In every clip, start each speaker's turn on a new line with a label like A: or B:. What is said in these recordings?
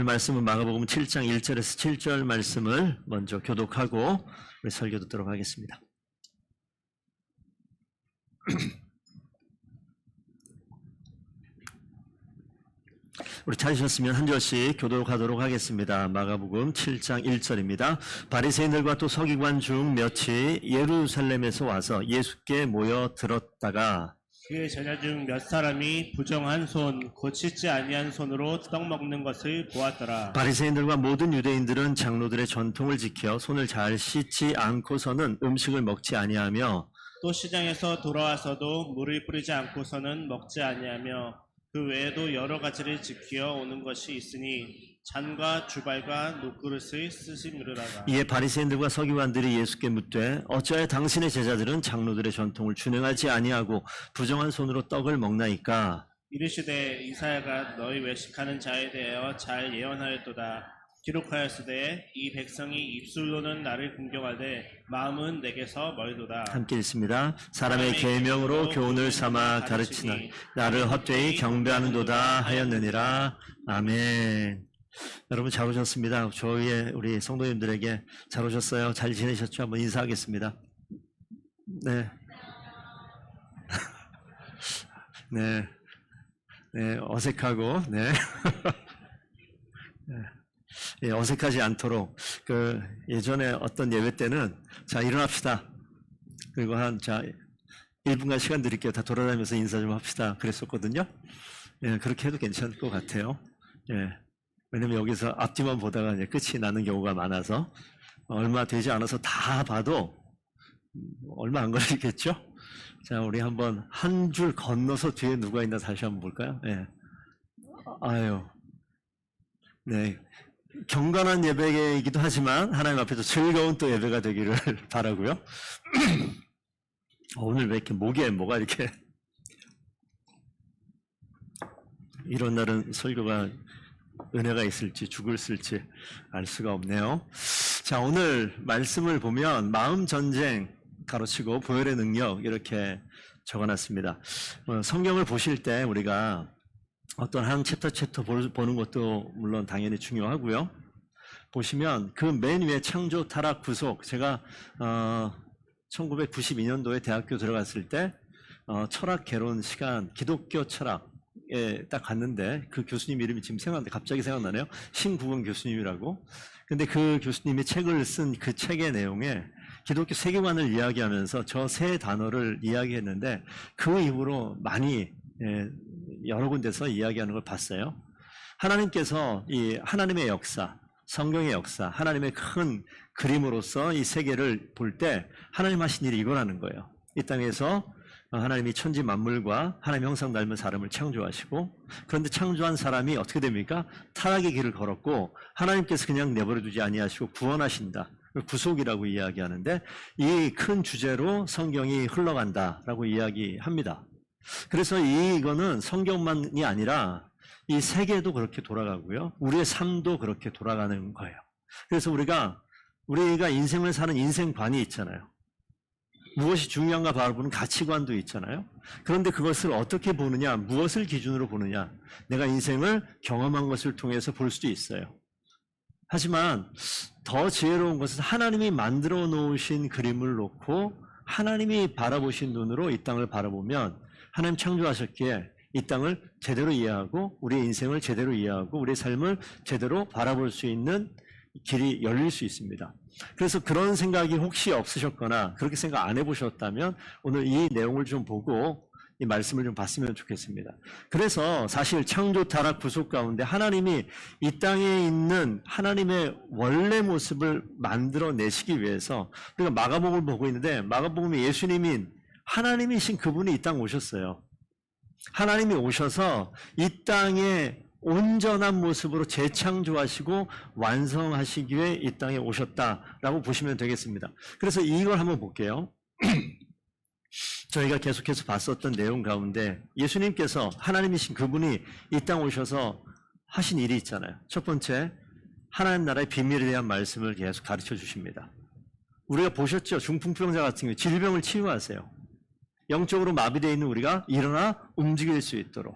A: 말씀은 마가복음 7장 1절에서 7절 말씀을 먼저 교독하고 우리 설교 듣도록 하겠습니다. 우리 찾으셨으면 한 절씩 교독하도록 하겠습니다. 마가복음 7장 1절입니다. 바리새인들과 또 서기관 중 몇이 예루살렘에서 와서 예수께 모여 들었다가
B: 그의 제자 중 몇 사람이 부정한 손, 곧 씻지 아니한 손으로 떡 먹는 것을 보았더라.
A: 바리새인들과 모든 유대인들은 장로들의 전통을 지켜 손을 잘 씻지 않고서는 음식을 먹지 아니하며
B: 또 시장에서 돌아와서도 물을 뿌리지 않고서는 먹지 아니하며 그 외에도 여러 가지를 지켜 오는 것이 있으니 잔과 주발과 녹그릇을 쓰시므르라가.
A: 이에 바리새인들과 서기관들이 예수께 묻되 어찌하여 당신의 제자들은 장로들의 전통을 준행하지 아니하고 부정한 손으로 떡을 먹나이까?
B: 이르시되 이사야가 너희 외식하는 자에 대하여 잘 예언하였도다. 기록하였으되 이 백성이 입술로는 나를 공경하되 마음은 내게서 멀도다.
A: 함께 읽습니다. 사람의 계명으로 교훈을 삼아 가르치나 나를 헛되이 경배하는도다 하였느니라. 아멘. 여러분 잘 오셨습니다. 저희의 우리 성도님들에게 잘 오셨어요? 잘 지내셨죠? 한번 인사하겠습니다. 네. 네, 어색하고, 네. 네, 어색하지 않도록, 예전에 어떤 예배 때는, 자, 일어납시다. 그리고 1분간 시간 드릴게요. 다 돌아다니면서 인사 좀 합시다. 그랬었거든요. 예, 그렇게 해도 괜찮을 것 같아요. 예. 왜냐면 여기서 앞뒤만 보다가 이제 끝이 나는 경우가 많아서, 얼마 되지 않아서 다 봐도, 얼마 안 걸리겠죠? 자, 우리 한번 한 줄 건너서 뒤에 누가 있나 다시 한번 볼까요? 예. 아유. 네. 경건한 예배이기도 하지만 하나님 앞에서 즐거운 또 예배가 되기를 바라고요. 오늘 왜 이렇게 목에 뭐가 이렇게 이런 날은 설교가 은혜가 있을지 죽을지 알 수가 없네요. 자, 오늘 말씀을 보면 마음 전쟁 가로치고 보혈의 능력 이렇게 적어놨습니다. 성경을 보실 때 우리가 어떤 한 챕터 보는 것도 물론 당연히 중요하고요. 보시면 그 맨 위에 창조, 타락, 구속. 제가 1992년도에 대학교 들어갔을 때 철학 개론 시간, 기독교 철학에 딱 갔는데 그 교수님 이름이 지금 갑자기 생각나네요. 신국원 교수님이라고. 근데 그 교수님이 책을 쓴 그 책의 내용에 기독교 세계관을 이야기하면서 저 세 단어를 이야기했는데 그 이후로 많이 여러 군데서 이야기하는 걸 봤어요. 하나님께서 이 하나님의 역사, 성경의 역사, 하나님의 큰 그림으로서 이 세계를 볼 때 하나님 하신 일이 이거라는 거예요. 이 땅에서 하나님이 천지 만물과 하나님 형상 닮은 사람을 창조하시고 그런데 창조한 사람이 어떻게 됩니까? 타락의 길을 걸었고 하나님께서 그냥 내버려 두지 아니하시고 구원하신다. 구속이라고 이야기하는데 이 큰 주제로 성경이 흘러간다라고 이야기합니다. 그래서 이거는 성경만이 아니라 이 세계도 그렇게 돌아가고요. 우리의 삶도 그렇게 돌아가는 거예요. 그래서 우리가 인생을 사는 인생관이 있잖아요. 무엇이 중요한가 바라보는 가치관도 있잖아요. 그런데 그것을 어떻게 보느냐, 무엇을 기준으로 보느냐, 내가 인생을 경험한 것을 통해서 볼 수도 있어요. 하지만 더 지혜로운 것은 하나님이 만들어 놓으신 그림을 놓고 하나님이 바라보신 눈으로 이 땅을 바라보면 하나님 창조하셨기에 이 땅을 제대로 이해하고 우리의 인생을 제대로 이해하고 우리의 삶을 제대로 바라볼 수 있는 길이 열릴 수 있습니다. 그래서 그런 생각이 혹시 없으셨거나 그렇게 생각 안 해보셨다면 오늘 이 내용을 좀 보고 이 말씀을 좀 봤으면 좋겠습니다. 그래서 사실 창조, 타락, 구속 가운데 하나님이 이 땅에 있는 하나님의 원래 모습을 만들어내시기 위해서 우리가 마가복음을 보고 있는데 마가복음에 예수님이 하나님이신 그분이 이 땅 오셨어요. 하나님이 오셔서 이 땅에 온전한 모습으로 재창조하시고 완성하시기 위해 이 땅에 오셨다라고 보시면 되겠습니다. 그래서 이걸 한번 볼게요. 저희가 계속해서 봤었던 내용 가운데 예수님께서 하나님이신 그분이 이 땅 오셔서 하신 일이 있잖아요. 첫 번째, 하나님 나라의 비밀에 대한 말씀을 계속 가르쳐 주십니다. 우리가 보셨죠? 중풍병자 같은 경우 질병을 치유하세요. 영적으로 마비되어 있는 우리가 일어나 움직일 수 있도록.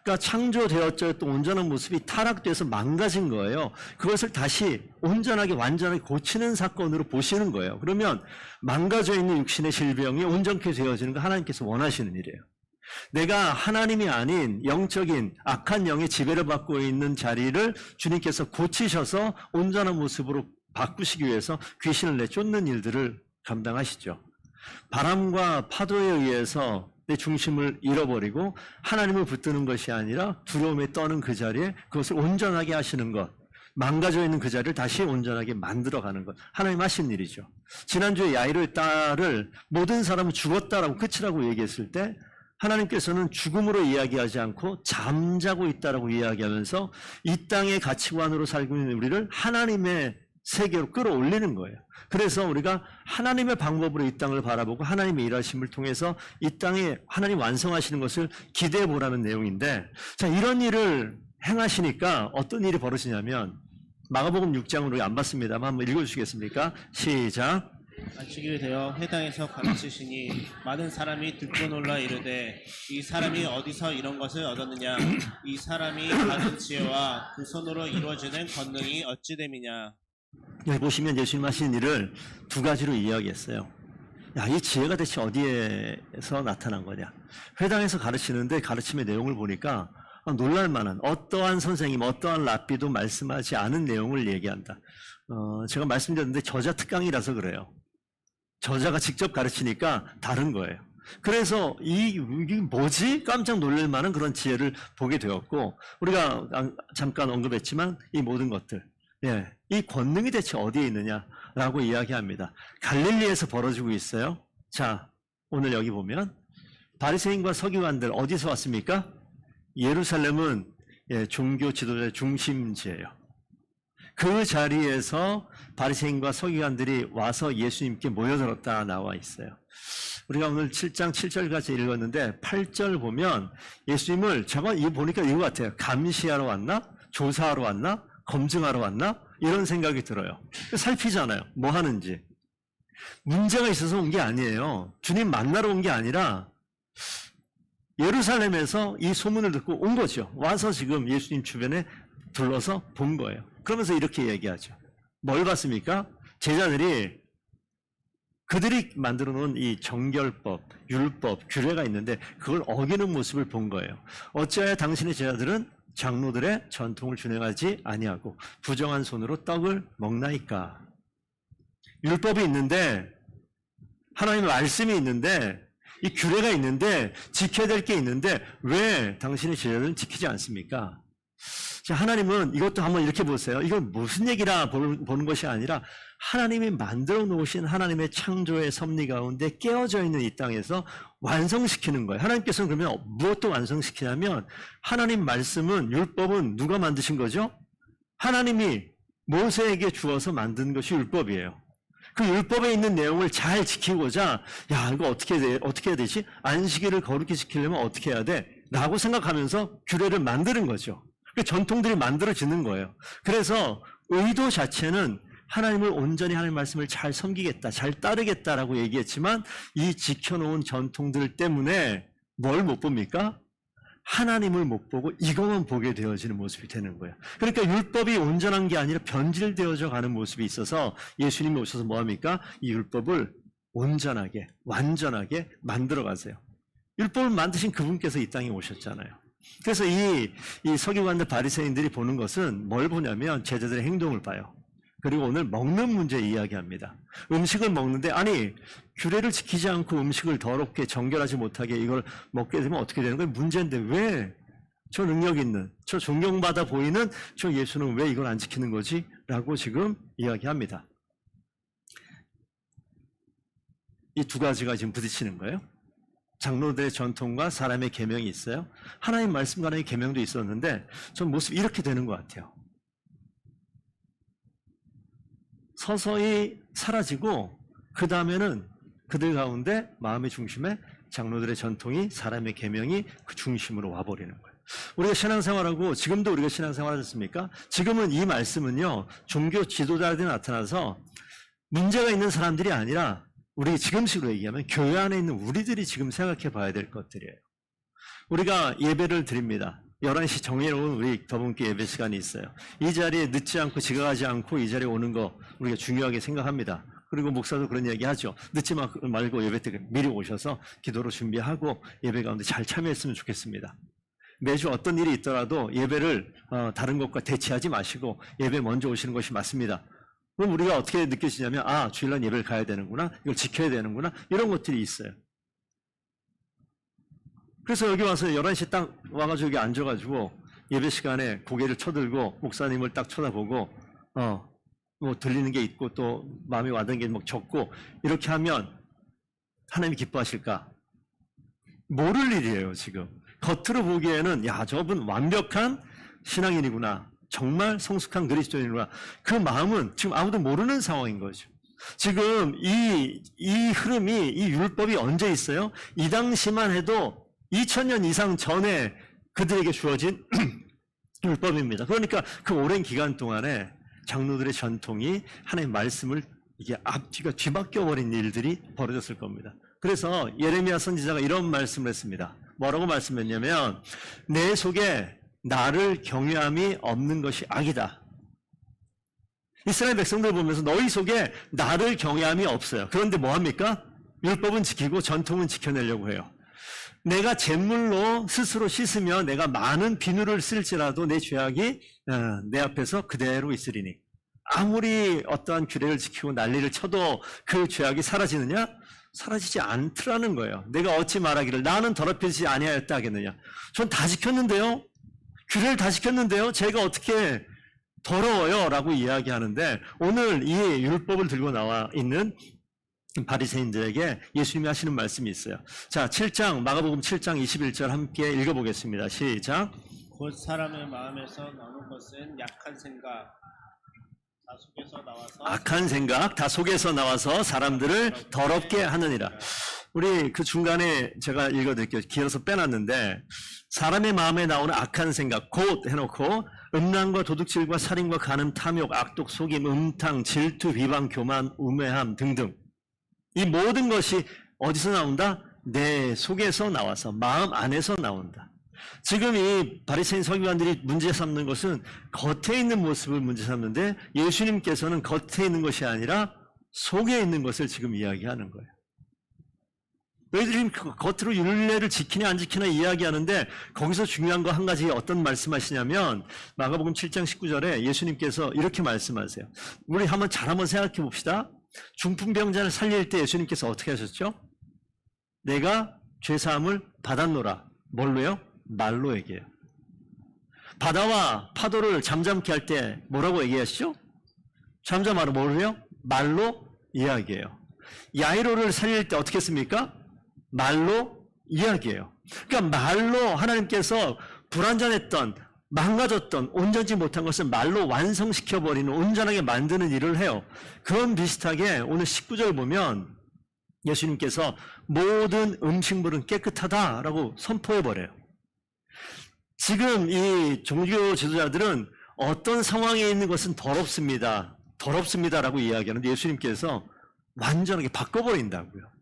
A: 그러니까 창조되었던 온전한 모습이 타락돼서 망가진 거예요. 그것을 다시 온전하게 완전하게 고치는 사건으로 보시는 거예요. 그러면 망가져 있는 육신의 질병이 온전케 되어지는 거 하나님께서 원하시는 일이에요. 내가 하나님이 아닌 영적인 악한 영의 지배를 받고 있는 자리를 주님께서 고치셔서 온전한 모습으로 바꾸시기 위해서 귀신을 내쫓는 일들을 감당하시죠. 바람과 파도에 의해서 내 중심을 잃어버리고 하나님을 붙드는 것이 아니라 두려움에 떠는 그 자리에 그것을 온전하게 하시는 것, 망가져 있는 그 자리를 다시 온전하게 만들어가는 것, 하나님 하신 일이죠. 지난주에 야이로의 딸을 모든 사람은 죽었다라고 끝이라고 얘기했을 때 하나님께서는 죽음으로 이야기하지 않고 잠자고 있다라고 이야기하면서 이 땅의 가치관으로 살고 있는 우리를 하나님의 세계로 끌어올리는 거예요. 그래서 우리가 하나님의 방법으로 이 땅을 바라보고 하나님의 일하심을 통해서 이 땅에 하나님 완성하시는 것을 기대해 보라는 내용인데, 자, 이런 일을 행하시니까 어떤 일이 벌어지냐면 마가복음 6장으로 안 봤습니다만 한번 읽어주시겠습니까? 시작.
B: 안식일이 되어 회당에서 가르치시니 많은 사람이 듣고 놀라 이르되 이 사람이 어디서 이런 것을 얻었느냐? 이 사람이 받은 지혜와 그 손으로 이루어지는 권능이 어찌 됨이냐?
A: 여기 보시면 예수님 하신 일을 두 가지로 이야기했어요. 야, 이 지혜가 대체 어디에서 나타난 거냐? 회당에서 가르치는데 가르침의 내용을 보니까 놀랄만한 어떠한 선생님, 어떠한 랍비도 말씀하지 않은 내용을 얘기한다. 제가 말씀드렸는데 저자 특강이라서 그래요. 저자가 직접 가르치니까 다른 거예요. 그래서 이게 뭐지? 깜짝 놀랄 만한 그런 지혜를 보게 되었고, 우리가 잠깐 언급했지만 이 모든 것들, 예, 이 권능이 대체 어디에 있느냐라고 이야기합니다. 갈릴리에서 벌어지고 있어요. 자, 오늘 여기 보면 바리새인과 서기관들 어디서 왔습니까? 예루살렘은 종교 지도자의 중심지예요. 그 자리에서 바리새인과 서기관들이 와서 예수님께 모여들었다 나와 있어요. 우리가 오늘 7장 7절까지 읽었는데 8절 보면 예수님을 이거 보니까 이거 같아요. 감시하러 왔나? 조사하러 왔나? 검증하러 왔나? 이런 생각이 들어요. 살피잖아요. 뭐 하는지. 문제가 있어서 온 게 아니에요. 주님 만나러 온 게 아니라 예루살렘에서 이 소문을 듣고 온 거죠. 와서 지금 예수님 주변에 둘러서 본 거예요. 그러면서 이렇게 얘기하죠. 뭘 봤습니까? 제자들이 그들이 만들어 놓은 이 정결법, 율법, 규례가 있는데 그걸 어기는 모습을 본 거예요. 어찌하여 당신의 제자들은 장로들의 전통을 준행하지 아니하고 부정한 손으로 떡을 먹나이까? 율법이 있는데, 하나님의 말씀이 있는데, 이 규례가 있는데, 지켜야 될 게 있는데 왜 당신의 제자들은 지키지 않습니까? 자, 하나님은 이것도 한번 이렇게 보세요. 이건 무슨 얘기라 보는 것이 아니라 하나님이 만들어 놓으신 하나님의 창조의 섭리 가운데 깨어져 있는 이 땅에서 완성시키는 거예요. 하나님께서는 그러면 무엇도 완성시키냐면 하나님 말씀은, 율법은 누가 만드신 거죠? 하나님이 모세에게 주어서 만든 것이 율법이에요. 그 율법에 있는 내용을 잘 지키고자, 야, 이거 어떻게 해야 되지? 안식일을 거룩히 지키려면 어떻게 해야 돼? 라고 생각하면서 규례를 만드는 거죠. 그 전통들이 만들어지는 거예요. 그래서 의도 자체는 하나님을 온전히 하나님 말씀을 잘 섬기겠다, 잘 따르겠다라고 얘기했지만 이 지켜놓은 전통들 때문에 뭘 못 봅니까? 하나님을 못 보고 이것만 보게 되어지는 모습이 되는 거예요. 그러니까 율법이 온전한 게 아니라 변질되어져 가는 모습이 있어서 예수님이 오셔서 뭐합니까? 이 율법을 온전하게, 완전하게 만들어 가세요. 율법을 만드신 그분께서 이 땅에 오셨잖아요. 그래서 이 서기관들 바리새인들이 보는 것은 뭘 보냐면 제자들의 행동을 봐요. 그리고 오늘 먹는 문제 이야기합니다. 음식을 먹는데, 아니, 규례를 지키지 않고 음식을 더럽게 정결하지 못하게 이걸 먹게 되면 어떻게 되는 거예요? 문제인데 왜 저 능력 있는, 저 존경받아 보이는 저 예수는 왜 이걸 안 지키는 거지? 라고 지금 이야기합니다. 이 두 가지가 지금 부딪히는 거예요. 장로들의 전통과 사람의 계명이 있어요. 하나님 말씀과의 계명도 있었는데 전 모습이 이렇게 되는 것 같아요. 서서히 사라지고 그 다음에는 그들 가운데 마음의 중심에 장로들의 전통이, 사람의 계명이 그 중심으로 와버리는 거예요. 우리가 신앙생활하고, 지금도 우리가 신앙생활 하셨습니까? 지금은 이 말씀은요, 종교 지도자들이 나타나서 문제가 있는 사람들이 아니라 우리 지금식으로 얘기하면 교회 안에 있는 우리들이 지금 생각해 봐야 될 것들이에요. 우리가 예배를 드립니다. 11시 정해놓은 우리 더분께 예배 시간이 있어요. 이 자리에 늦지 않고 지각하지 않고 이 자리에 오는 거 우리가 중요하게 생각합니다. 그리고 목사도 그런 이야기 하죠. 늦지 말고 예배 때 미리 오셔서 기도로 준비하고 예배 가운데 잘 참여했으면 좋겠습니다. 매주 어떤 일이 있더라도 예배를 다른 것과 대치하지 마시고 예배 먼저 오시는 것이 맞습니다. 그럼 우리가 어떻게 느껴지냐면 주일날 예배를 가야 되는구나, 이걸 지켜야 되는구나, 이런 것들이 있어요. 그래서 여기 와서 11시 딱 와가지고 여기 앉아가지고 예배 시간에 고개를 쳐들고 목사님을 딱 쳐다보고 뭐 들리는 게 있고 또 마음에 와닿는 게 막 적고 이렇게 하면 하나님이 기뻐하실까? 모를 일이에요. 지금 겉으로 보기에는 야, 저분 완벽한 신앙인이구나, 정말 성숙한 그리스도인이구나, 그 마음은 지금 아무도 모르는 상황인 거죠. 지금 이 흐름이, 이 율법이 언제 있어요? 이 당시만 해도 2000년 이상 전에 그들에게 주어진 율법입니다. 그러니까 그 오랜 기간 동안에 장로들의 전통이 하나님의 말씀을 이게 앞뒤가 뒤바뀌어 버린 일들이 벌어졌을 겁니다. 그래서 예레미야 선지자가 이런 말씀을 했습니다. 뭐라고 말씀했냐면 내 속에 나를 경외함이 없는 것이 악이다. 이스라엘 백성들 보면서 너희 속에 나를 경외함이 없어요. 그런데 뭐합니까? 율법은 지키고 전통은 지켜내려고 해요. 내가 잿물로 스스로 씻으면 내가 많은 비누를 쓸지라도 내 죄악이 내 앞에서 그대로 있으리니, 아무리 어떠한 규례를 지키고 난리를 쳐도 그 죄악이 사라지느냐? 사라지지 않더라는 거예요. 내가 어찌 말하기를 나는 더럽히지 아니하였다 하겠느냐? 전 다 지켰는데요. 규례를 다 지켰는데요. 제가 어떻게 더러워요? 라고 이야기하는데, 오늘 이 율법을 들고 나와 있는 바리새인들에게 예수님이 하시는 말씀이 있어요. 자, 7장, 마가복음 7장 21절 함께 읽어보겠습니다. 시작.
B: 곧 사람의 마음에서 나오는 것은 약한 생각, 다 속에서 나와서
A: 악한 생각, 다 속에서 나와서 사람들을 더럽게 하느니라. 우리 그 중간에 제가 읽어드릴게요. 길어서 빼놨는데, 사람의 마음에 나오는 악한 생각, 곧 해놓고 음란과 도둑질과 살인과 간음, 탐욕, 악독, 속임, 음탕, 질투, 비방, 교만, 우매함 등등. 이 모든 것이 어디서 나온다? 내 속에서 나와서, 마음 안에서 나온다. 지금 이 바리새인 서기관들이 문제 삼는 것은 겉에 있는 모습을 문제 삼는데, 예수님께서는 겉에 있는 것이 아니라 속에 있는 것을 지금 이야기하는 거예요. 너희들이 겉으로 율례를 지키냐 안 지키냐 이야기하는데, 거기서 중요한 거 한 가지 어떤 말씀하시냐면, 마가복음 7장 19절에 예수님께서 이렇게 말씀하세요. 우리 잘 한번 생각해 봅시다. 중풍병자를 살릴 때 예수님께서 어떻게 하셨죠? 내가 죄사함을 받았노라. 뭘로요? 말로 얘기해요. 바다와 파도를 잠잠케 할 때 뭐라고 얘기하시죠? 잠잠하라. 뭐로요? 말로 이야기해요. 야이로를 살릴 때 어떻게 했습니까? 말로 이야기해요. 그러니까 말로 하나님께서 불완전했던, 망가졌던, 온전치 못한 것을 말로 완성시켜버리는, 온전하게 만드는 일을 해요. 그런 비슷하게 오늘 19절 보면 예수님께서 모든 음식물은 깨끗하다라고 선포해버려요. 지금 이 종교 지도자들은 어떤 상황에 있는 것은 더럽습니다, 더럽습니다라고 이야기하는데, 예수님께서 완전하게 바꿔버린다고요.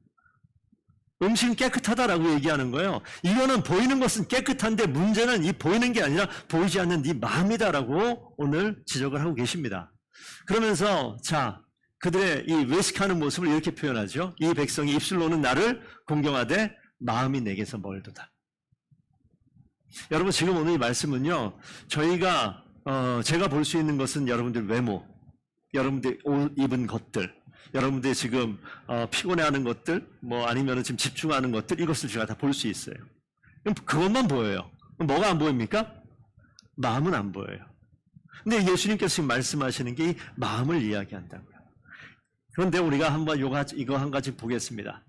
A: 음식은 깨끗하다라고 얘기하는 거예요. 이거는 보이는 것은 깨끗한데 문제는 이 보이는 게 아니라 보이지 않는 네 마음이다라고 오늘 지적을 하고 계십니다. 그러면서 그들의 이 외식하는 모습을 이렇게 표현하죠. 이 백성이 입술로는 나를 공경하되 마음이 내게서 멀도다. 여러분, 지금 오늘 이 말씀은요, 저희가 제가 볼 수 있는 것은 여러분들 외모, 여러분들 옷 입은 것들, 여러분들이 지금 피곤해하는 것들, 뭐 아니면 지금 집중하는 것들, 이것을 제가 다 볼 수 있어요. 그럼 그것만 보여요. 그럼 뭐가 안 보입니까? 마음은 안 보여요. 근데 예수님께서 지금 말씀하시는 게 이 마음을 이야기한다고요. 그런데 우리가 한번 이거 한 가지 보겠습니다.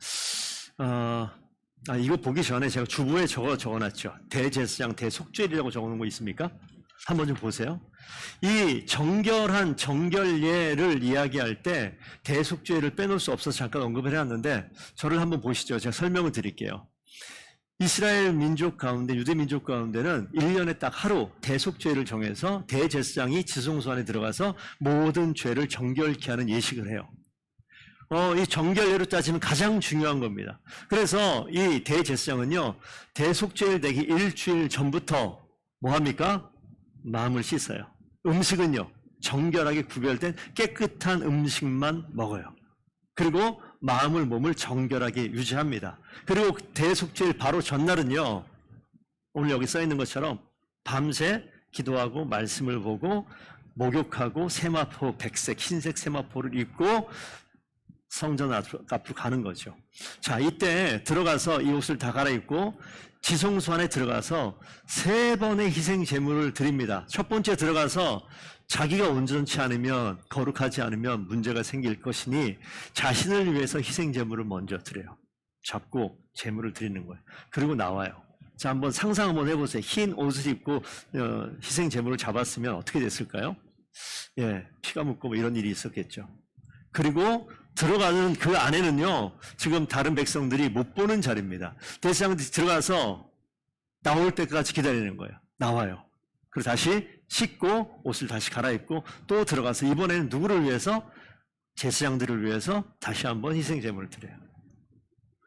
A: 이거 보기 전에 제가 주부에 적어놨죠. 대제사장 대속죄일이라고 적어놓은 거 있습니까? 한번 좀 보세요. 이 정결한 정결예를 이야기할 때 대속죄를 빼놓을 수 없어서 잠깐 언급을 해놨는데, 저를 한번 보시죠. 제가 설명을 드릴게요. 이스라엘 민족 가운데, 유대 민족 가운데는 1년에 딱 하루 대속죄를 정해서 대제사장이 지성소 안에 들어가서 모든 죄를 정결케 하는 예식을 해요. 이 정결예로 따지면 가장 중요한 겁니다. 그래서 이 대제사장은요, 대속죄일 되기 일주일 전부터 뭐 합니까? 마음을 씻어요. 음식은요, 정결하게 구별된 깨끗한 음식만 먹어요. 그리고 마음을, 몸을 정결하게 유지합니다. 그리고 대속죄일 바로 전날은요, 오늘 여기 써 있는 것처럼 밤새 기도하고 말씀을 보고 목욕하고 세마포, 백색, 흰색 세마포를 입고 성전 앞으로 가는 거죠. 자, 이때 들어가서 이 옷을 다 갈아입고 지성소 안에 들어가서 3번의 희생 제물을 드립니다. 첫 번째 들어가서 자기가 온전치 않으면, 거룩하지 않으면 문제가 생길 것이니 자신을 위해서 희생 제물을 먼저 드려요. 잡고 제물을 드리는 거예요. 그리고 나와요. 자, 한번 상상 한번 해보세요. 흰 옷을 입고 희생 제물을 잡았으면 어떻게 됐을까요? 예, 피가 묻고 뭐 이런 일이 있었겠죠. 그리고 들어가는 그 안에는요, 지금 다른 백성들이 못 보는 자리입니다. 대제사장들이 들어가서 나올 때까지 기다리는 거예요. 나와요. 그리고 다시 씻고 옷을 다시 갈아입고 또 들어가서 이번에는 누구를 위해서? 제사장들을 위해서 다시 한번 희생 제물을 드려요.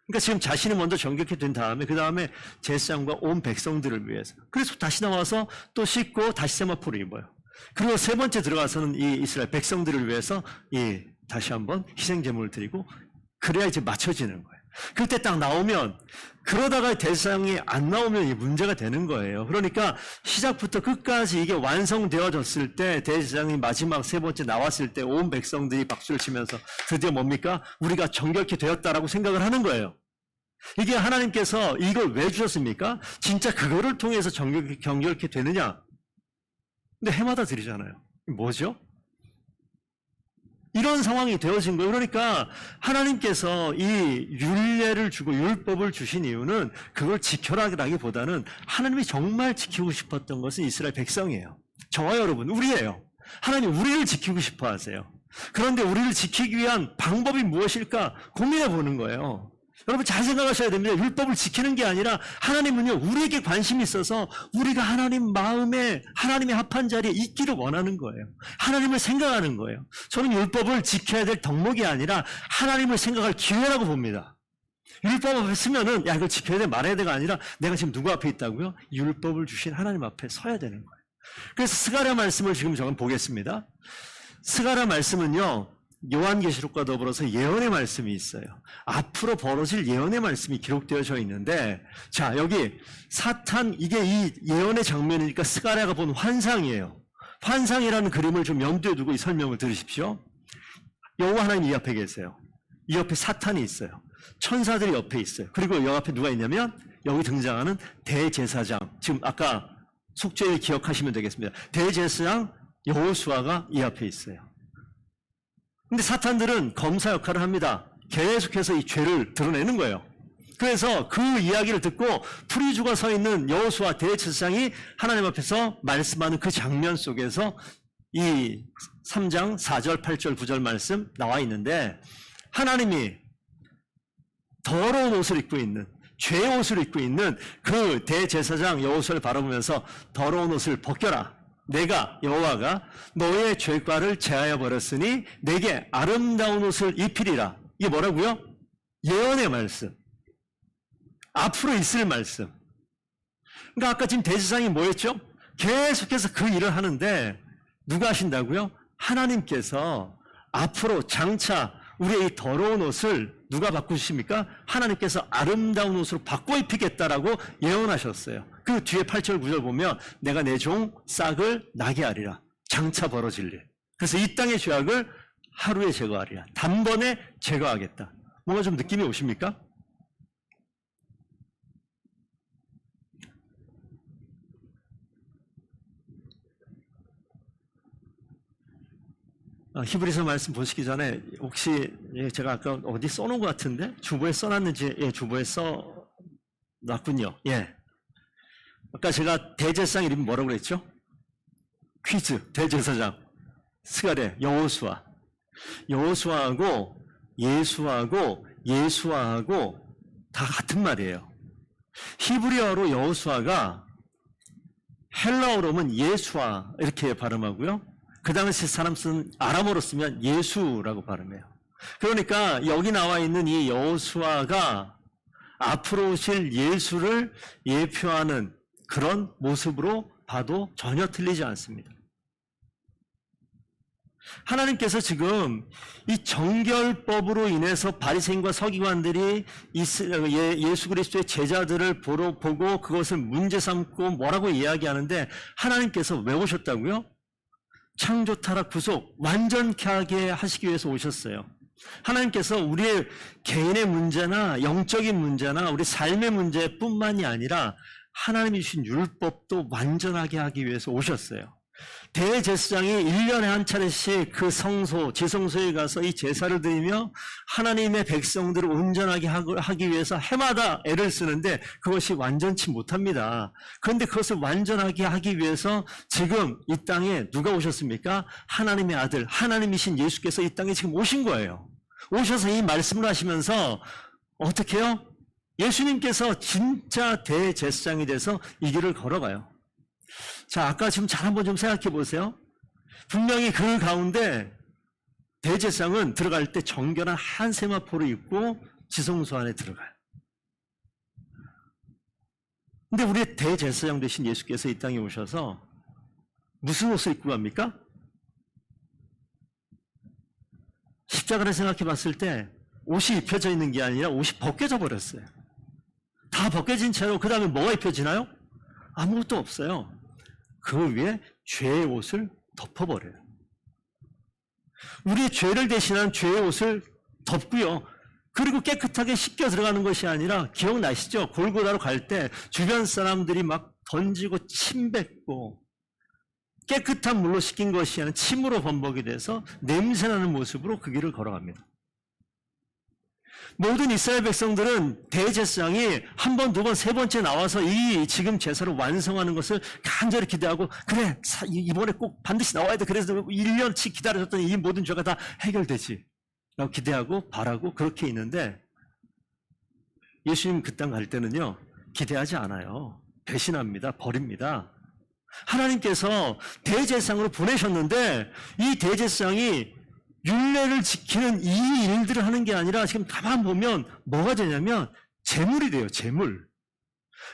A: 그러니까 지금 자신이 먼저 정결케 된 다음에 그 다음에 제사장과 온 백성들을 위해서. 그래서 다시 나와서 또 씻고 다시 세마포를 입어요. 그리고 3번째 들어가서는 이 이스라엘 백성들을 위해서 다시 한번 희생 제물을 드리고, 그래야 이제 맞춰지는 거예요. 그때 딱 나오면, 그러다가 대제사장이 안 나오면 이 문제가 되는 거예요. 그러니까 시작부터 끝까지 이게 완성되어졌을 때, 대제사장이 마지막 3번째 나왔을 때 온 백성들이 박수를 치면서 드디어 뭡니까? 우리가 정결케 되었다라고 생각을 하는 거예요. 이게 하나님께서 이걸 왜 주셨습니까? 진짜 그거를 통해서 정결케 되느냐? 근데 해마다 드리잖아요. 뭐죠? 이런 상황이 되어진 거예요. 그러니까 하나님께서 이 율례를 주고 율법을 주신 이유는 그걸 지켜라기보다는 하나님이 정말 지키고 싶었던 것은 이스라엘 백성이에요. 저와 여러분, 우리예요. 하나님 우리를 지키고 싶어 하세요. 그런데 우리를 지키기 위한 방법이 무엇일까 고민해 보는 거예요. 여러분 잘 생각하셔야 됩니다. 율법을 지키는 게 아니라 하나님은요, 우리에게 관심이 있어서 우리가 하나님 마음에, 하나님의 합한 자리에 있기를 원하는 거예요. 하나님을 생각하는 거예요. 저는 율법을 지켜야 될 덕목이 아니라 하나님을 생각할 기회라고 봅니다. 율법 앞에 쓰면은 야 이걸 지켜야 돼 말해야 돼가 아니라 내가 지금 누구 앞에 있다고요? 율법을 주신 하나님 앞에 서야 되는 거예요. 그래서 스가랴 말씀을 지금 저는 보겠습니다. 스가랴 말씀은요, 요한계시록과 더불어서 예언의 말씀이 있어요. 앞으로 벌어질 예언의 말씀이 기록되어져 있는데, 자, 여기 사탄, 이게 이 예언의 장면이니까 스가랴가 본 환상이에요. 환상이라는 그림을 좀 염두에 두고 이 설명을 들으십시오. 여호와 하나님 이 앞에 계세요. 이 옆에 사탄이 있어요. 천사들이 옆에 있어요. 그리고 여 앞에 누가 있냐면 여기 등장하는 대제사장, 지금 아까 속죄를 기억하시면 되겠습니다. 대제사장 여호수아가 이 앞에 있어요. 근데 사탄들은 검사 역할을 합니다. 계속해서 이 죄를 드러내는 거예요. 그래서 그 이야기를 듣고 프리주가 서 있는 여호수아 대제사장이 하나님 앞에서 말씀하는 그 장면 속에서 이 3장 4절, 8절, 9절 말씀 나와 있는데, 하나님이 더러운 옷을 입고 있는, 죄의 옷을 입고 있는 그 대제사장 여호수아를 바라보면서 더러운 옷을 벗겨라. 내가 여호와가 너의 죄과를 제하여 버렸으니 내게 아름다운 옷을 입히리라. 이게 뭐라고요? 예언의 말씀. 앞으로 있을 말씀. 그러니까 아까 지금 대제사장이 뭐였죠? 계속해서 그 일을 하는데 누가 하신다고요? 하나님께서 앞으로 장차 우리의 이 더러운 옷을 누가 바꾸십니까? 하나님께서 아름다운 옷으로 바꿔 입히겠다라고 예언하셨어요. 그 뒤에 8절 9절 보면 내가 내 종 싹을 나게 하리라. 장차 벌어질 일. 그래서 이 땅의 죄악을 하루에 제거하리라. 단번에 제거하겠다. 뭔가 좀 느낌이 오십니까? 히브리서 말씀 보시기 전에 혹시 제가 아까 어디 써놓은 것 같은데 주보에 써놨는지, 주보에 써놨군요. 아까 제가 대제사장 이름이 뭐라고 그랬죠? 퀴즈. 대제사장 스가랴 여호수아. 여호수아하고 예수아하고 다 같은 말이에요. 히브리어로 여호수아가 헬라어로는 예수아 이렇게 발음하고요. 그 당시 사람 쓴 아람어로 쓰면 예수라고 발음해요. 그러니까 여기 나와 있는 이 여호수아가 앞으로 오실 예수를 예표하는 그런 모습으로 봐도 전혀 틀리지 않습니다. 하나님께서 지금 이 정결법으로 인해서 바리새인과 서기관들이 예수 그리스도의 제자들을 보고 그것을 문제 삼고 뭐라고 이야기하는데, 하나님께서 왜 오셨다고요? 창조, 타락, 구속 완전케 하게 하시기 위해서 오셨어요. 하나님께서 우리의 개인의 문제나 영적인 문제나 우리 삶의 문제뿐만이 아니라 하나님이 주신 율법도 완전하게 하기 위해서 오셨어요. 대제사장이 1년에 한 차례씩 그 성소, 지성소에 가서 이 제사를 드리며 하나님의 백성들을 온전하게 하기 위해서 해마다 애를 쓰는데 그것이 완전치 못합니다. 그런데 그것을 완전하게 하기 위해서 지금 이 땅에 누가 오셨습니까? 하나님의 아들, 하나님이신 예수께서 이 땅에 지금 오신 거예요. 오셔서 이 말씀을 하시면서 어떻게 해요? 예수님께서 진짜 대제사장이 돼서 이 길을 걸어가요. 자, 아까 지금 잘 한번 좀 생각해 보세요. 분명히 그 가운데 대제사장은 들어갈 때 정결한 한 세마포를 입고 지성소 안에 들어가요. 근데 우리 대제사장 되신 예수께서 이 땅에 오셔서 무슨 옷을 입고 갑니까? 십자가를 생각해 봤을 때 옷이 입혀져 있는 게 아니라 옷이 벗겨져 버렸어요. 다 벗겨진 채로 그 다음에 뭐가 입혀지나요? 아무것도 없어요. 그 위에 죄의 옷을 덮어버려요. 우리의 죄를 대신한 죄의 옷을 덮고요. 그리고 깨끗하게 씻겨 들어가는 것이 아니라, 기억나시죠? 골고다로 갈 때 주변 사람들이 막 던지고 침 뱉고 깨끗한 물로 씻긴 것이 아니라 침으로 범벅이 돼서 냄새나는 모습으로 그 길을 걸어갑니다. 모든 이스라엘 백성들은 대제사장이 한 번, 두 번, 세 번째 나와서 이 지금 제사를 완성하는 것을 간절히 기대하고, 그래, 이번에 꼭 반드시 나와야 돼. 그래서 1년치 기다려줬더니 이 모든 죄가 다 해결되지 라고 기대하고 바라고 그렇게 있는데, 예수님 그 땅 갈 때는요, 기대하지 않아요. 배신합니다. 버립니다. 하나님께서 대제사장으로 보내셨는데 이 대제사장이 율례를 지키는 이 일들을 하는 게 아니라 지금 가만 보면 뭐가 되냐면 재물이 돼요. 재물.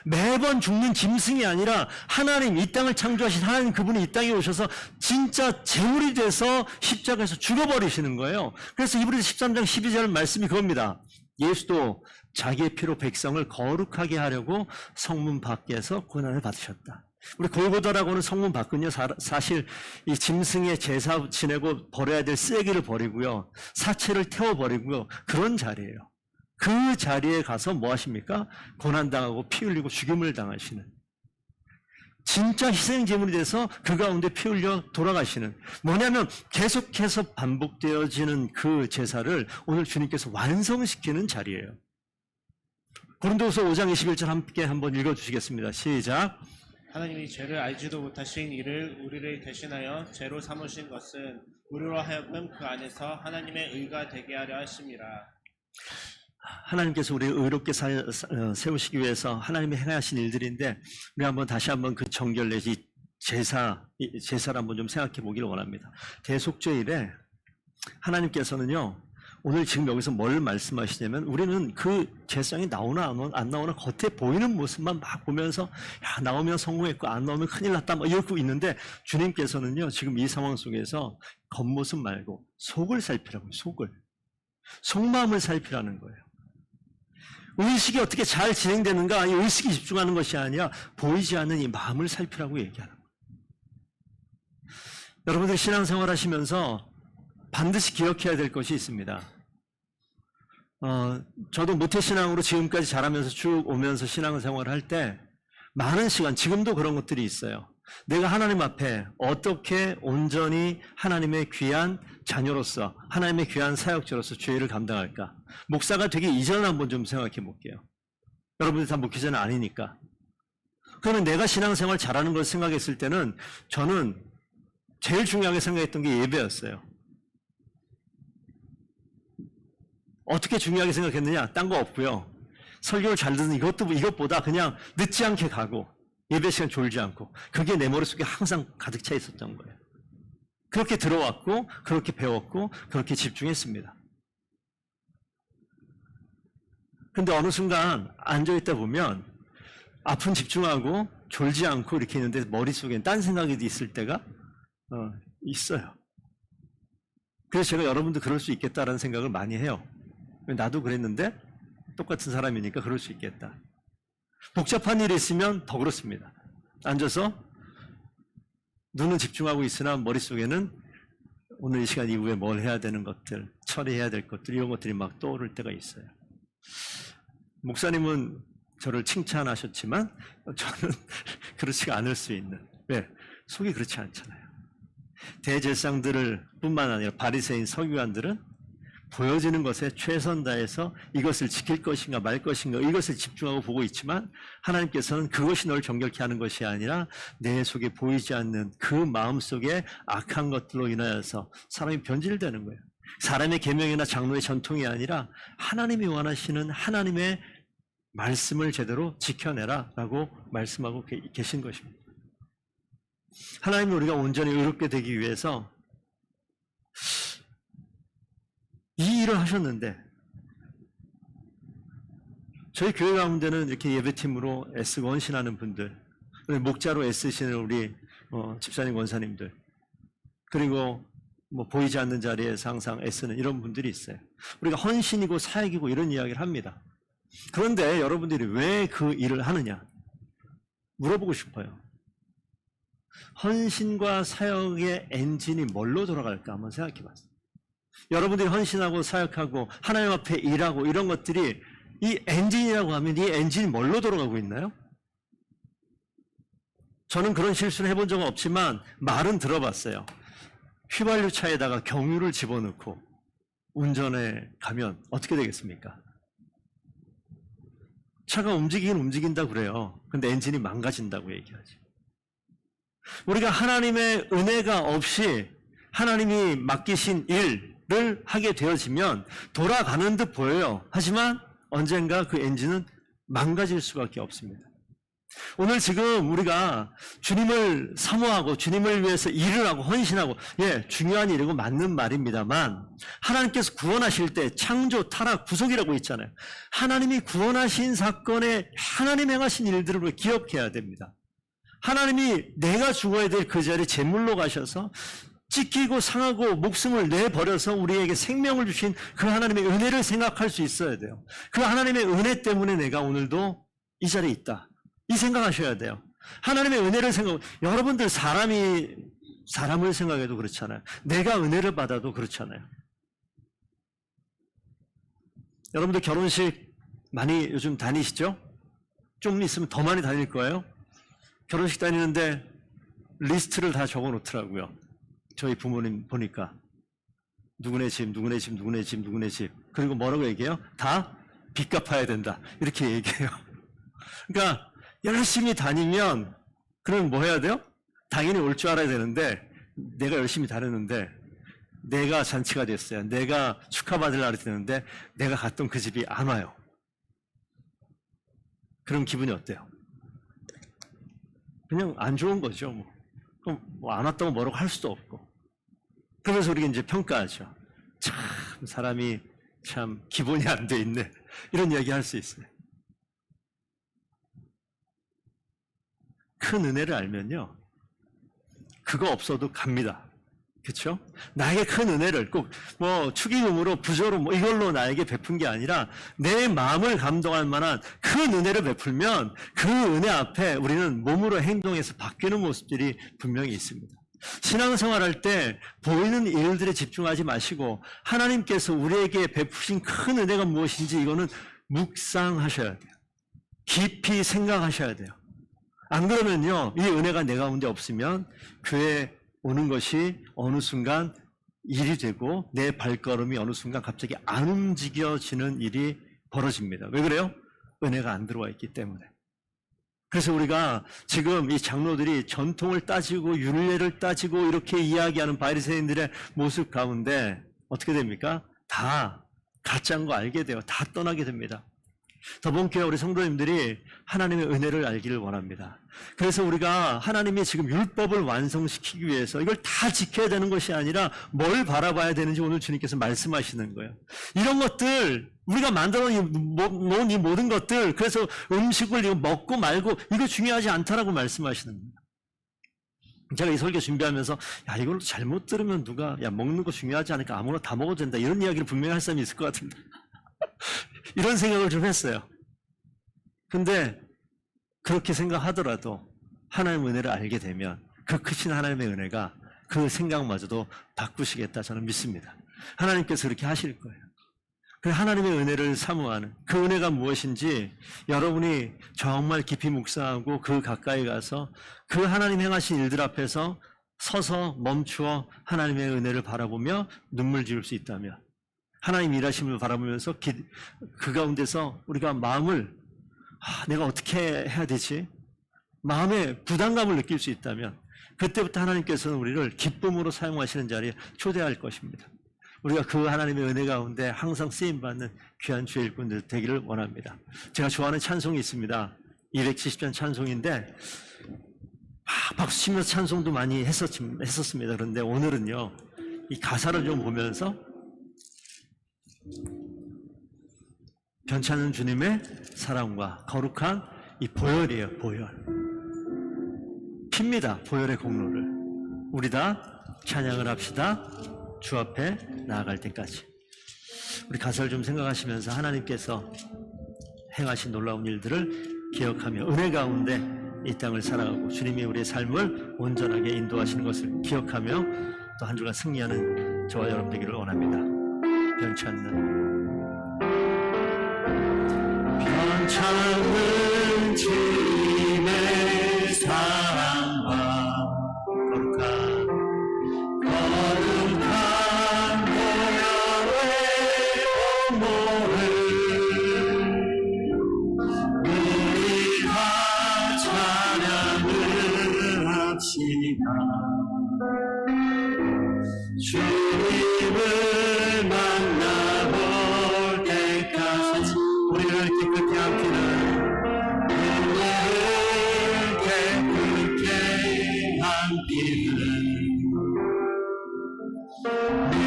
A: 매번 죽는 짐승이 아니라 하나님, 이 땅을 창조하신 하나님, 그분이 이 땅에 오셔서 진짜 재물이 돼서 십자가에서 죽어버리시는 거예요. 그래서 이브리서 13장 12절 말씀이 그겁니다. 예수도 자기의 피로 백성을 거룩하게 하려고 성문 밖에서 고난을 받으셨다. 우리 골고다라고는 성문 밖은요, 사실 이 짐승의 제사 지내고 버려야 될 쓰레기를 버리고요, 사체를 태워버리고요, 그런 자리예요. 그 자리에 가서 뭐 하십니까? 고난당하고 피 흘리고 죽임을 당하시는, 진짜 희생제물이 돼서 그 가운데 피 흘려 돌아가시는, 뭐냐면 계속해서 반복되어지는 그 제사를 오늘 주님께서 완성시키는 자리예요. 고린도후서 5장 21절 함께 한번 읽어주시겠습니다. 시작.
B: 하나님이 죄를 알지도 못하신 이를 우리를 대신하여 죄로 삼으신 것은 우리로 하여금 그 안에서 하나님의 의가 되게 하려 하심이라.
A: 하나님께서 우리를 의롭게 세우시기 위해서 하나님이 행하신 일들인데, 우리 한번 다시 한번 그 정결 내지 제사를 한번 좀 생각해 보기를 원합니다. 대속죄일에 하나님께서는요, 오늘 지금 여기서 뭘 말씀하시냐면, 우리는 그 제사장이 나오나 안 나오나 겉에 보이는 모습만 막 보면서, 야, 나오면 성공했고 안 나오면 큰일 났다 막 이러고 있는데, 주님께서는요 지금 이 상황 속에서 겉모습 말고 속을 살피라고요. 속마음을 살피라는 거예요. 의식이 어떻게 잘 진행되는가, 이 의식이 집중하는 것이 아니라 보이지 않는 이 마음을 살피라고 얘기하는 거예요. 여러분들 신앙생활 하시면서 반드시 기억해야 될 것이 있습니다. 저도 모태신앙으로 지금까지 자라면서 쭉 오면서 신앙생활을 할 때 많은 시간, 지금도 그런 것들이 있어요. 내가 하나님 앞에 어떻게 온전히 하나님의 귀한 자녀로서, 하나님의 귀한 사역자로서 죄를 감당할까? 목사가 되기 이전을 한번 좀 생각해 볼게요. 여러분들 다 목회자는 아니니까. 그러면 내가 신앙생활 잘하는 걸 생각했을 때는 저는 제일 중요하게 생각했던 게 예배였어요. 어떻게 중요하게 생각했느냐? 딴 거 없고요. 설교를 잘 듣는 이것보다 그냥 늦지 않게 가고 예배 시간 졸지 않고, 그게 내 머릿속에 항상 가득 차 있었던 거예요. 그렇게 들어왔고, 그렇게 배웠고, 그렇게 집중했습니다. 근데 어느 순간 앉아있다 보면 앞은 집중하고 졸지 않고 이렇게 있는데 머릿속엔 딴 생각이 있을 때가 있어요. 그래서 제가 여러분도 그럴 수 있겠다라는 생각을 많이 해요. 나도 그랬는데 똑같은 사람이니까 그럴 수 있겠다. 복잡한 일이 있으면 더 그렇습니다. 앉아서 눈은 집중하고 있으나 머릿속에는 오늘 이 시간 이후에 뭘 해야 되는 것들, 처리해야 될 것들, 이런 것들이 막 떠오를 때가 있어요. 목사님은 저를 칭찬하셨지만 저는 그렇지가 않을 수 있는, 왜? 속이 그렇지 않잖아요. 대제사장들을 뿐만 아니라 바리새인 서기관들은 보여지는 것에 최선 다해서 이것을 지킬 것인가 말 것인가 이것을 집중하고 보고 있지만 하나님께서는 그것이 널 정결케 하는 것이 아니라 내 속에 보이지 않는 그 마음 속에 악한 것들로 인하여서 사람이 변질되는 거예요. 사람의 계명이나 장로의 전통이 아니라 하나님이 원하시는 하나님의 말씀을 제대로 지켜내라 라고 말씀하고 계신 것입니다. 하나님은 우리가 온전히 의롭게 되기 위해서 이 일을 하셨는데 저희 교회 가운데는 이렇게 예배팀으로 애쓰고 헌신하는 분들, 목자로 애쓰시는 우리 집사님 권사님들, 그리고 보이지 않는 자리에서 항상 애쓰는 이런 분들이 있어요. 우리가 헌신이고 사역이고 이런 이야기를 합니다. 그런데 여러분들이 왜 그 일을 하느냐 물어보고 싶어요. 헌신과 사역의 엔진이 뭘로 돌아갈까 한번 생각해 봤어요. 여러분들이 헌신하고 사역하고 하나님 앞에 일하고 이런 것들이 이 엔진이라고 하면 이 엔진이 뭘로 돌아가고 있나요? 저는 그런 실수를 해본 적은 없지만 말은 들어봤어요. 휘발유 차에다가 경유를 집어넣고 운전에 가면 어떻게 되겠습니까? 차가 움직이긴 움직인다 그래요. 근데 엔진이 망가진다고 얘기하지. 우리가 하나님의 은혜가 없이 하나님이 맡기신 일을 하게 되어지면 돌아가는 듯 보여요. 하지만 언젠가 그 엔진은 망가질 수밖에 없습니다. 오늘 지금 우리가 주님을 사모하고 주님을 위해서 일을 하고 헌신하고 중요한 일이고 맞는 말입니다만 하나님께서 구원하실 때 창조, 타락, 구속이라고 있잖아요. 하나님이 구원하신 사건에 하나님 행하신 일들을 기억해야 됩니다. 하나님이 내가 죽어야 될 그 자리에 제물로 가셔서 찢기고 상하고 목숨을 내버려서 우리에게 생명을 주신 그 하나님의 은혜를 생각할 수 있어야 돼요. 그 하나님의 은혜 때문에 내가 오늘도 이 자리에 있다. 이 생각하셔야 돼요. 하나님의 은혜를 여러분들 사람을 생각해도 그렇잖아요. 내가 은혜를 받아도 그렇잖아요. 여러분들 결혼식 많이 요즘 다니시죠? 좀 있으면 더 많이 다닐 거예요. 결혼식 다니는데 리스트를 다 적어 놓더라고요. 저희 부모님 보니까 누구네 집, 누구네 집, 누구네 집, 누구네 집. 그리고 뭐라고 얘기해요? 다 빚 갚아야 된다. 이렇게 얘기해요. 그러니까 열심히 다니면 그러면 뭐 해야 돼요? 당연히 올 줄 알아야 되는데 내가 열심히 다녔는데 내가 잔치가 됐어요. 내가 축하받을 날이 되는데 내가 갔던 그 집이 안 와요. 그럼 기분이 어때요? 그냥 안 좋은 거죠. 그럼 안 왔다고 뭐라고 할 수도 없고. 그러면서 우리가 이제 평가하죠. 참 사람이 참 기본이 안 돼 있네. 이런 이야기 할 수 있어요. 큰 은혜를 알면요. 그거 없어도 갑니다. 그렇죠? 나에게 큰 은혜를 꼭 축의금으로 부조로 이걸로 나에게 베푼 게 아니라 내 마음을 감동할 만한 큰 은혜를 베풀면 그 은혜 앞에 우리는 몸으로 행동해서 바뀌는 모습들이 분명히 있습니다. 신앙생활할 때 보이는 일들에 집중하지 마시고 하나님께서 우리에게 베푸신 큰 은혜가 무엇인지 이거는 묵상하셔야 돼요. 깊이 생각하셔야 돼요. 안 그러면요, 이 은혜가 내 가운데 없으면 교회 오는 것이 어느 순간 일이 되고 내 발걸음이 어느 순간 갑자기 안 움직여지는 일이 벌어집니다. 왜 그래요? 은혜가 안 들어와 있기 때문에. 그래서 우리가 지금 이 장로들이 전통을 따지고 율례를 따지고 이렇게 이야기하는 바리새인들의 모습 가운데 어떻게 됩니까? 다 가짜인 거 알게 돼요. 다 떠나게 됩니다. 더본교회 우리 성도님들이 하나님의 은혜를 알기를 원합니다. 그래서 우리가 하나님이 지금 율법을 완성시키기 위해서 이걸 다 지켜야 되는 것이 아니라 뭘 바라봐야 되는지 오늘 주님께서 말씀하시는 거예요. 이런 것들, 우리가 만들어 놓은 이 모든 것들, 그래서 음식을 이거 먹고 말고 이거 중요하지 않다라고 말씀하시는 거예요. 제가 이 설교 준비하면서 야, 이걸 잘못 들으면 누가 야, 먹는 거 중요하지 않으니까 아무거나 다 먹어도 된다, 이런 이야기를 분명히 할 사람이 있을 것 같은데 이런 생각을 좀 했어요. 근데 그렇게 생각하더라도 하나님의 은혜를 알게 되면 그 크신 하나님의 은혜가 그 생각마저도 바꾸시겠다 저는 믿습니다. 하나님께서 그렇게 하실 거예요. 그래서 하나님의 은혜를 사모하는 그 은혜가 무엇인지 여러분이 정말 깊이 묵상하고 그 가까이 가서 그 하나님 행하신 일들 앞에서 서서 멈추어 하나님의 은혜를 바라보며 눈물 지을 수 있다면, 하나님 일하심을 바라보면서 그 가운데서 우리가 마음을 내가 어떻게 해야 되지? 마음의 부담감을 느낄 수 있다면 그때부터 하나님께서는 우리를 기쁨으로 사용하시는 자리에 초대할 것입니다. 우리가 그 하나님의 은혜 가운데 항상 쓰임받는 귀한 주의 일꾼들 되기를 원합니다. 제가 좋아하는 찬송이 있습니다. 270편 찬송인데 박수 치면서 찬송도 많이 했었습니다. 그런데 오늘은요, 이 가사를 좀 보면서 변찮은 주님의 사랑과 거룩한 이 보혈이에요. 보혈 핍니다. 보혈의 공로를 우리 다 찬양을 합시다. 주 앞에 나아갈 때까지. 우리 가사를 좀 생각하시면서 하나님께서 행하신 놀라운 일들을 기억하며 은혜 가운데 이 땅을 살아가고 주님이 우리의 삶을 온전하게 인도하시는 것을 기억하며 또 한 주간 승리하는 저와 여러분 되기를 원합니다. 변찮는 주님의 사랑과 거룩한 보혈의 공로를 우리 다 찬양을 합시다. 주님을 만나볼 때까지 우리를 기쁘게 함께는 우리를 기쁘게 함께는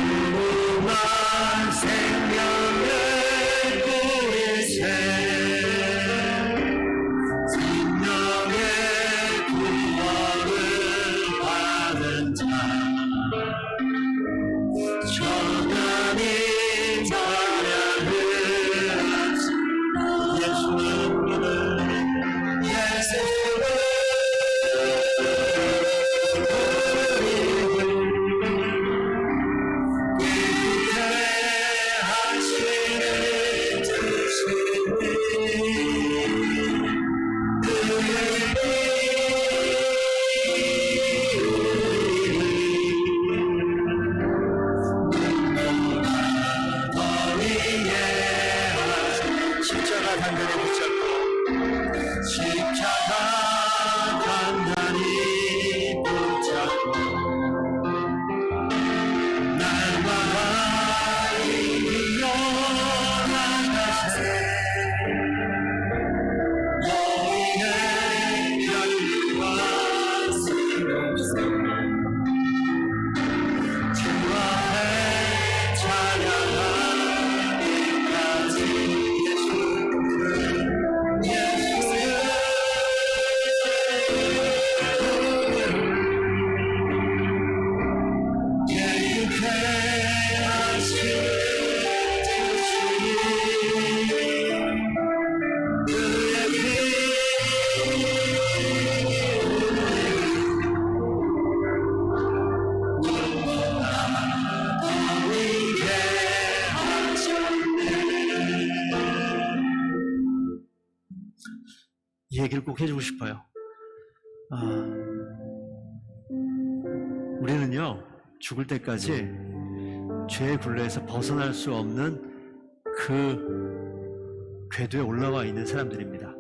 A: 무궁한 생명을 꾸리세 생명의 구원을 받은 자 천하님 찬양을 합시다. 예수님을 십자가 단단히 붙잡고 십자가 단단히 붙잡고 날마다 이기려 나가세 너희의 연유와 슬픔 주 앞에 찬양하기까지 이 얘기를 꼭 해주고 싶어요. 우리는요, 죽을 때까지 죄의 굴레에서 벗어날 수 없는 그 궤도에 올라와 있는 사람들입니다.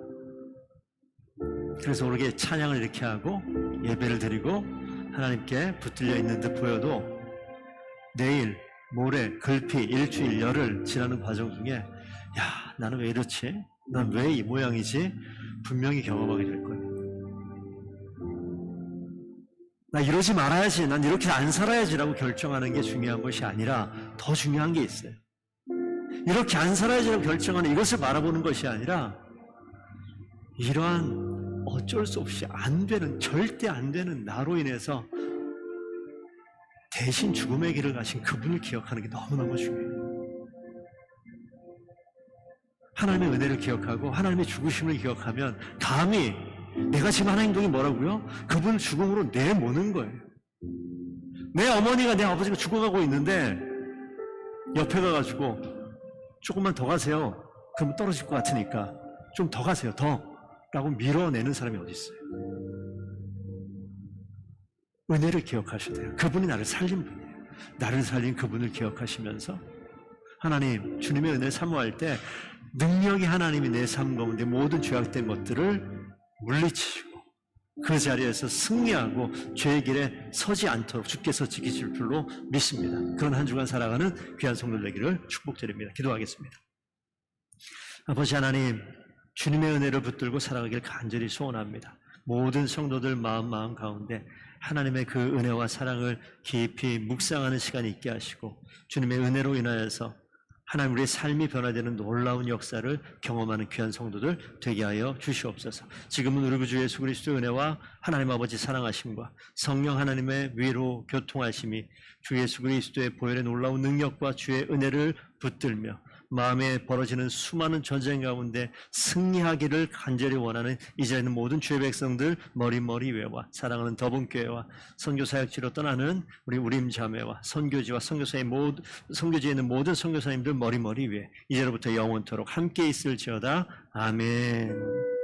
A: 그래서 우리에게 찬양을 이렇게 하고 예배를 드리고 하나님께 붙들려 있는 듯 보여도 내일, 모레, 글피, 일주일, 열흘 지나는 과정 중에 야, 나는 왜 이렇지? 난 왜 이 모양이지? 분명히 경험하게 될 거예요. 나 이러지 말아야지, 난 이렇게 안 살아야지라고 결정하는 게 중요한 것이 아니라 더 중요한 게 있어요. 이렇게 안 살아야지라고 결정하는 이것을 바라보는 것이 아니라 이러한 어쩔 수 없이 안 되는, 절대 안 되는 나로 인해서 대신 죽음의 길을 가신 그분을 기억하는 게 너무너무 중요해요. 하나님의 은혜를 기억하고 하나님의 죽으심을 기억하면 감히 내가 지금 하는 행동이 뭐라고요? 그분을 죽음으로 내모는 거예요. 내 어머니가 내 아버지가 죽어가고 있는데 옆에 가가지고 조금만 더 가세요. 그럼 떨어질 것 같으니까 좀 더 가세요. 더 라고 밀어내는 사람이 어디 있어요? 은혜를 기억하셔야 돼요. 그분이 나를 살린 분이에요. 나를 살린 그분을 기억하시면서 하나님, 주님의 은혜를 사모할 때 능력이 하나님이 내 삶 가운데 모든 죄악된 것들을 물리치시고 그 자리에서 승리하고 죄의 길에 서지 않도록 주께서 지키실 줄로 믿습니다. 그런 한 주간 살아가는 귀한 성도들 되기를 축복드립니다. 기도하겠습니다. 아버지 하나님, 주님의 은혜를 붙들고 살아가길 간절히 소원합니다. 모든 성도들 마음 가운데 하나님의 그 은혜와 사랑을 깊이 묵상하는 시간이 있게 하시고 주님의 은혜로 인하여서 하나님 우리의 삶이 변화되는 놀라운 역사를 경험하는 귀한 성도들 되게 하여 주시옵소서. 지금은 우리 구주 예수 그리스도의 은혜와 하나님 아버지 사랑하심과 성령 하나님의 위로 교통하심이 주 예수 그리스도의 보혈의 놀라운 능력과 주의 은혜를 붙들며 마음에 벌어지는 수많은 전쟁 가운데 승리하기를 간절히 원하는 이 자리에 있는 모든 주의 백성들 머리 위에와 사랑하는 더분교회와 선교사역지로 떠나는 우리 우림 자매와 선교지와 선교지에 있는 모든 선교사님들 머리 위에 이제로부터 영원토록 함께 있을지어다. 아멘.